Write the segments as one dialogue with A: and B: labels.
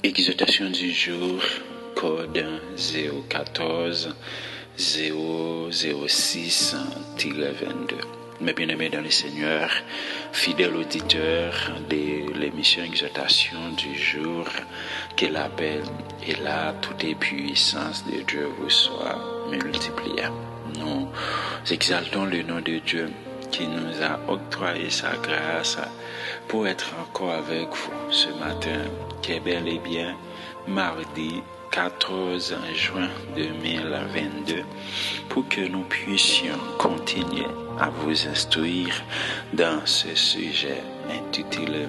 A: Exhortation du jour, code 014 006-22. Mes bien-aimés dans le Seigneur, fidèles auditeurs de l'émission Exhortation du jour, que la paix et la toute puissance de Dieu vous soit multipliée. Nous exaltons le nom de Dieu qui nous a octroyé sa grâce pour être encore avec vous ce matin, qui est bel et bien mardi 14 juin 2022, pour que nous puissions continuer à vous instruire dans ce sujet intitulé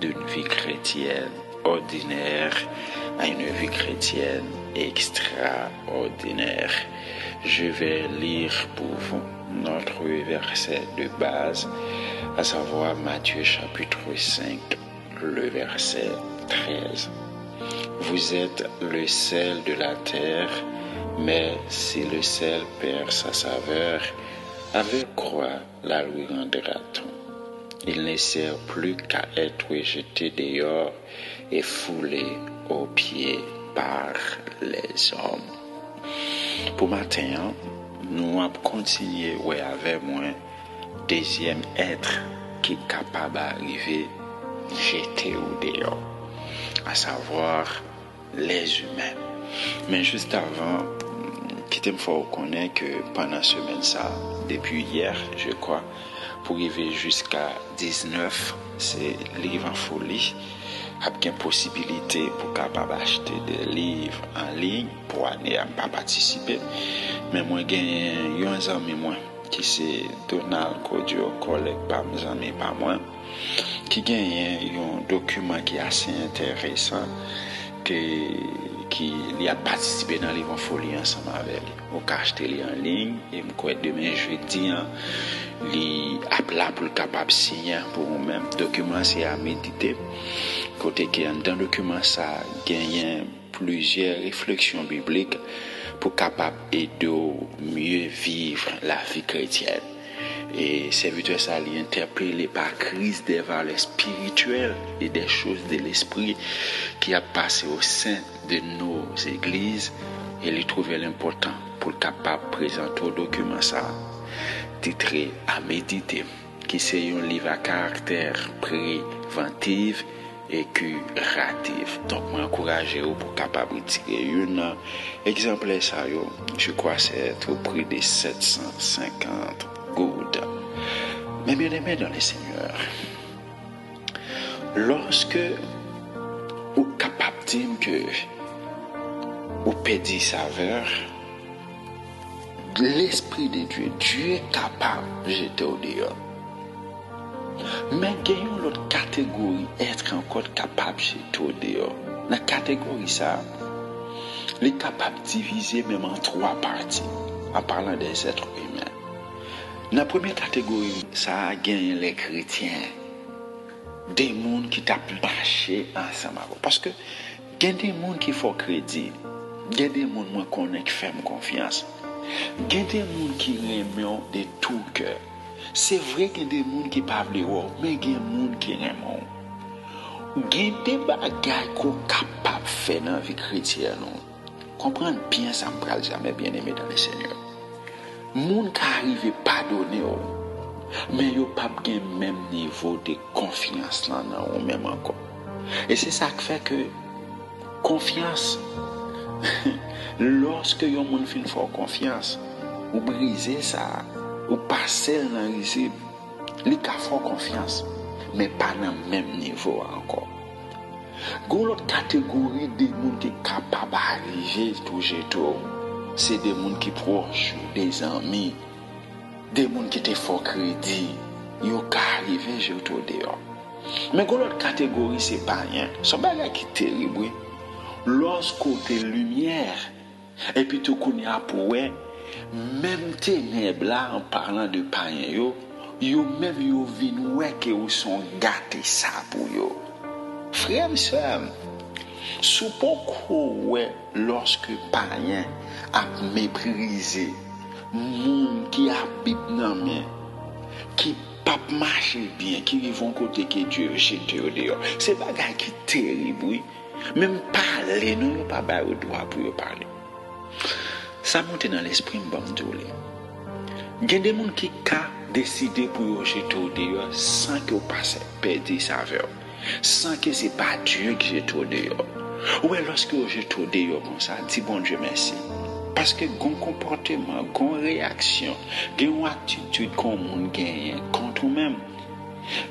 A: d'une vie chrétienne ordinaire à une vie chrétienne extraordinaire. Je vais lire pour vous notre verset de base, à savoir Matthieu chapitre 5, le verset 13. Vous êtes le sel de la terre, mais si le sel perd sa saveur, avec quoi la lui rendra-t-on? Il ne sert plus qu'à être jeté dehors et foulé aux pieds par les hommes. Pour matin, nous allons continuer avec moi, deuxième être qui est capable d'arriver jeté au dehors, à savoir les humains. Mais juste avant, qu'il me faut reconnaître que pendant la semaine, ça, depuis hier, je crois, pour arriver jusqu'à 19, c'est livre en folie, avec une possibilité pour capable acheter des livres en ligne pour aller à pas participer. Mais moi, j'ai un ami moi qui c'est Donald Kodio, collègue par mes amis par moi, qui gagne un document qui est assez intéressant qui a participé dans livre en folie ensemble avec lui. On peut acheter en ligne et me crois demain jeudi li appela pour le capable signer pour vous-même. Document c'est à méditer. Côté qui dans le document ça gagne plusieurs réflexions bibliques pour capable aider mieux vivre la vie chrétienne. Et serviteur ça est interpellé par crise des valeurs spirituelles et des choses de l'esprit qui a passé au sein de nos églises, et il trouvait l'important pour le capable présenter au document ça titré à méditer, qui c'est un livre à caractère préventif et curatif. Donc moi encourager pour capable tirer un exemplaire ça je crois c'est au prix de 750 good. Mais bien aimé dans les seigneurs, lorsque vous capable de dire que vous perdez saveur, l'esprit de Dieu, Dieu est capable de jeter au dehors. Mais gagnons l'autre catégorie, être encore capable de jeter au dehors. La catégorie ça, il est capable de diviser même en trois parties, en parlant des êtres humains. La première catégorie, ça a gagné les chrétiens. Des gens qui tapent marché ensemble. Parce que il y a des gens qui font crédit. Il y a des gens qui font confiance. Il y a des gens qui aiment de tout cœur. C'est vrai qu'il y a des gens qui parlent de vous, mais il y a des gens qui aiment. Il y a des bagages qu'on est capable de faire dans la vie chrétienne. Comprenez bien ça, je ne jamais bien aimé dans le Seigneur. Moun qui arrive pardonner mais yo pas gen même niveau de confiance là ou même encore. Et c'est ça qui fait que confiance lorsque yon moun fin fort confiance ou briser ça ou passer dans risible, li ka fort confiance mais pas dans même niveau encore. Gon l'autre catégorie de moun qui capable arriver toucher tout. C'est des gens qui proches, des amis, des gens qui te font crédit, ils ont arrivé juste au dehors. Mais dans l'autre catégorie, c'est pas rien. C'est pas qui est terrible. Lorsqu'on te lumière, et puis tout qu'on y a pour eux, même ténèbres là, en parlant de païens, yo même yo viennent ouais que vous sont gâtés ça pour eux. Frère, sœur, suppose ouais lorsque païen a méprisé moun qui habite dans main qui pas marcher bien qui vivent côté que Dieu jeté au dehors, c'est bagay qui terrible oui. Même parler, nous, pas le droit pour parler. Ça monte dans l'esprit, m'bamdoule. Il y a des gens qui ont décidé pour jeter au dehors sans que vous passiez perdre saveur. Sans que ce n'est pas Dieu qui jette au dehors. Ou lorsque vous jetez au dehors comme ça, dis bon Dieu merci. Parce que bon comportement, bon réaction, bon attitude qu'on gagne contre vous-même,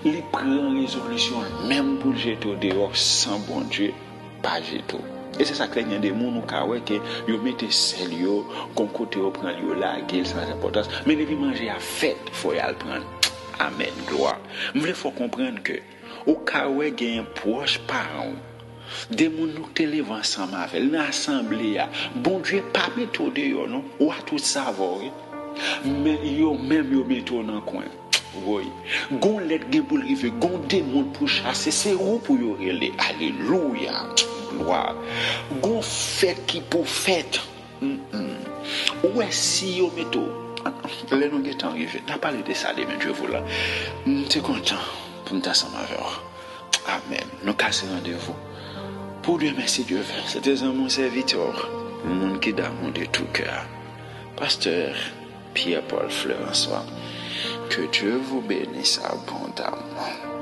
A: il prend résolution même pour jeter au dehors sans bon Dieu, pas jeter. Et c'est ça que il y a des gens qui ont mis sérieux, qu'on côté au prend la gueule sans importance, mais les manger à fête, faut y aller prendre. Amen, gloire. Mais il faut comprendre que au cas où il y a un proche parent, des gens nous te lèvent ensemble avec l'assemblée, bon Dieu pas mettre au dehors non, ou à tout savoir, mais yo même yo mettre dans le coin. Oui, gon let gen pour rive, gon démon pour chasser, c'est où pour yo relé. Alléluia. Gloire. Gon fête qui pour fête. Ou si yo metto. Les nous est arrivé. N'a parlé de ça demain Dieu vous là. T'es content pour nous ensemble avec. Amen. Nous casser rendez-vous. Pour Dieu merci Dieu. C'était mon serviteur, le monde qui d'amour de tout cœur. Pasteur Pierre-Paul Fleurançois. Que Dieu vous bénisse abondamment.